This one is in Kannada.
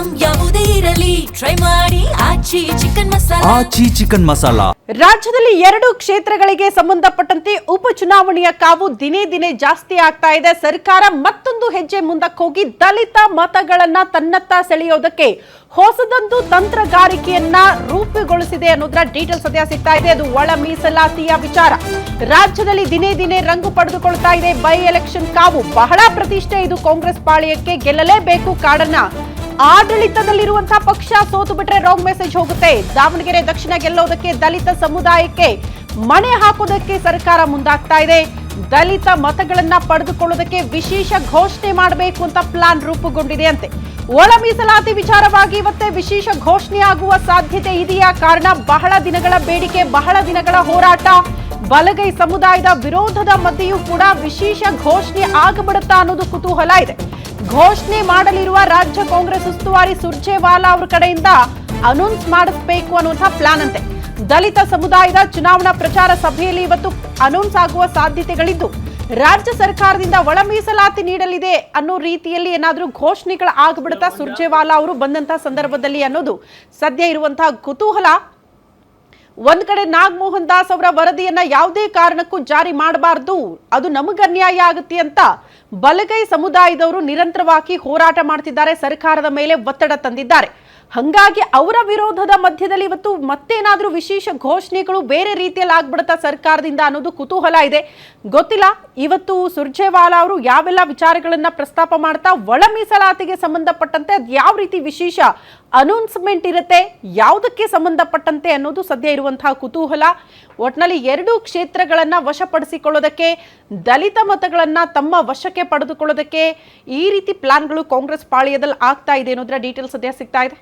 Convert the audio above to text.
ಐಟಂ ಯಾವುದೇ ಇರಲಿ ಟ್ರೈ ಮಾಡಿ ಆಚಿ ಚಿಕನ್ ಮಸಾಲಾ. ರಾಜ್ಯದಲ್ಲಿ 2 ಕ್ಷೇತ್ರಗಳಿಗೆ ಸಂಬಂಧಪಟ್ಟಂತೆ ಉಪಚುನಾವಣೆಯ ಕಾವು ದಿನೇ ದಿನೇ ಜಾಸ್ತಿ ಆಗ್ತಾ ಇದೆ. ಸರ್ಕಾರ ಮತ್ತೊಂದು ಹೆಜ್ಜೆ ಮುಂದಕ್ಕೆ ಹೋಗಿ ದಲಿತ ಮತಗಳನ್ನ ತನ್ನತ್ತ ಸೆಳೆಯೋದಕ್ಕೆ ಹೊಸದೊಂದು ತಂತ್ರಗಾರಿಕೆಯನ್ನ ರೂಪುಗೊಳಿಸಿದೆ ಅನ್ನೋದರ ಡೀಟೇಲ್ಸ್ ಸದ್ಯ ಸಿಗ್ತಾ ಇದೆ. ಅದು ಒಳ ಮೀಸಲಾತಿಯ ವಿಚಾರ. ರಾಜ್ಯದಲ್ಲಿ ದಿನೇ ದಿನೇ ರಂಗು ಪಡೆದುಕೊಳ್ತಾ ಇದೆ ಬೈ ಎಲೆಕ್ಷನ್ ಕಾವು. ಬಹಳ ಪ್ರತಿಷ್ಠೆ ಇದು ಕಾಂಗ್ರೆಸ್ ಪಾಳ್ಯಕ್ಕೆ. ಗೆಲ್ಲಲೇಬೇಕು ಕಾಡನ್ನ. ಆಡಳಿತದಲ್ಲಿರುವಂತಹ ಪಕ್ಷ ಸೋತು ಬಿಟ್ರೆ ರಾಂಗ್ ಮೆಸೇಜ್ ಹೋಗುತ್ತೆ. ದಾವಣಗೆರೆ ದಕ್ಷಿಣ ಗೆಲ್ಲೋದಕ್ಕೆ ದಲಿತ ಸಮುದಾಯಕ್ಕೆ ಮಣೆ ಹಾಕೋದಕ್ಕೆ ಸರ್ಕಾರ ಮುಂದಾಗ್ತಾ ಇದೆ. ದಲಿತ ಮತಗಳನ್ನ ಪಡೆದುಕೊಳ್ಳೋದಕ್ಕೆ ವಿಶೇಷ ಘೋಷಣೆ ಮಾಡಬೇಕು ಅಂತ ಪ್ಲಾನ್ ರೂಪುಗೊಂಡಿದೆ ಅಂತೆ. ಒಳ ಮೀಸಲಾತಿ ವಿಚಾರವಾಗಿ ಇವತ್ತೇ ವಿಶೇಷ ಘೋಷಣೆ ಆಗುವ ಸಾಧ್ಯತೆ ಇದೆಯಾ? ಕಾರಣ ಬಹಳ ದಿನಗಳ ಬೇಡಿಕೆ, ಬಹಳ ದಿನಗಳ ಹೋರಾಟ. ಬಲಗೈ ಸಮುದಾಯದ ವಿರೋಧದ ಮಧ್ಯೆಯೂ ಕೂಡ ವಿಶೇಷ ಘೋಷಣೆ ಆಗಬಿಡುತ್ತಾ ಅನ್ನೋದು ಕುತೂಹಲ ಇದೆ. ಘೋಷಣೆ ಮಾಡಲಿರುವ ರಾಜ್ಯ ಕಾಂಗ್ರೆಸ್ ಉಸ್ತುವಾರಿ ಸುರ್ಜೇವಾಲಾ ಅವರ ಕಡೆಯಿಂದ ಅನೌನ್ಸ್ ಮಾಡಿಸಬೇಕು ಅನ್ನುವಂತಹ ಪ್ಲಾನ್ ಅಂತೆ. ದಲಿತ ಸಮುದಾಯದ ಚುನಾವಣಾ ಪ್ರಚಾರ ಸಭೆಯಲ್ಲಿ ಇವತ್ತು ಅನೌನ್ಸ್ ಆಗುವ ಸಾಧ್ಯತೆಗಳಿದ್ದು, ರಾಜ್ಯ ಸರ್ಕಾರದಿಂದ ಒಳ ಮೀಸಲಾತಿ ನೀಡಲಿದೆ ಅನ್ನೋ ರೀತಿಯಲ್ಲಿ ಏನಾದರೂ ಘೋಷಣೆಗಳು ಆಗ್ಬಿಡುತ್ತಾ ಸುರ್ಜೇವಾಲಾ ಅವರು ಬಂದಂತಹ ಸಂದರ್ಭದಲ್ಲಿ ಅನ್ನೋದು ಸದ್ಯ ಇರುವಂತಹ ಕುತೂಹಲ. ಒಂದ್ ಕಡೆ ನಾಗಮೋಹನ್ ದಾಸ್ ಅವರ ವರದಿಯನ್ನ ಯಾವುದೇ ಕಾರಣಕ್ಕೂ ಜಾರಿ ಮಾಡಬಾರದು, ಅದು ನಮಗೆ ಅನ್ಯಾಯ ಆಗುತ್ತೆ ಅಂತ ಬಲಗೈ ಸಮುದಾಯದವರು ನಿರಂತರವಾಗಿ ಹೋರಾಟ ಮಾಡ್ತಿದ್ದಾರೆ, ಸರ್ಕಾರದ ಮೇಲೆ ಒತ್ತಡ ತಂದಿದ್ದಾರೆ. ಹಂಗಾಗಿ ಅವರ ವಿರೋಧದ ಮಧ್ಯದಲ್ಲಿ ಇವತ್ತು ಮತ್ತೇನಾದ್ರೂ ವಿಶೇಷ ಘೋಷಣೆಗಳು ಬೇರೆ ರೀತಿಯಲ್ಲಿ ಆಗ್ಬಿಡುತ್ತಾ ಸರ್ಕಾರದಿಂದ ಅನ್ನೋದು ಕುತೂಹಲ ಇದೆ. ಗೊತ್ತಿಲ್ಲ ಇವತ್ತು ಸುರ್ಜೇವಾಲಾ ಅವರು ಯಾವೆಲ್ಲ ವಿಚಾರಗಳನ್ನ ಪ್ರಸ್ತಾಪ ಮಾಡ್ತಾ ಒಳ ಮೀಸಲಾತಿಗೆ ಸಂಬಂಧಪಟ್ಟಂತೆ ಅದು ಯಾವ ರೀತಿ ವಿಶೇಷ ಅನೌನ್ಸ್ಮೆಂಟ್ ಇರುತ್ತೆ, ಯಾವುದಕ್ಕೆ ಸಂಬಂಧಪಟ್ಟಂತೆ ಅನ್ನೋದು ಸದ್ಯ ಇರುವಂತಹ ಕುತೂಹಲ. ಒಟ್ನಲ್ಲಿ 2 ಕ್ಷೇತ್ರಗಳನ್ನ ವಶಪಡಿಸಿಕೊಳ್ಳೋದಕ್ಕೆ, ದಲಿತ ಮತಗಳನ್ನ ತಮ್ಮ ವಶಕ್ಕೆ ಪಡೆದುಕೊಳ್ಳೋದಕ್ಕೆ ಈ ರೀತಿ ಪ್ಲಾನ್ಗಳು ಕಾಂಗ್ರೆಸ್ ಪಾಳ್ಯದಲ್ಲಿ ಆಗ್ತಾ ಇದೆ ಅನ್ನೋದರ ಡೀಟೇಲ್ಸ್ ಸದ್ಯ ಸಿಗ್ತಾ ಇದೆ.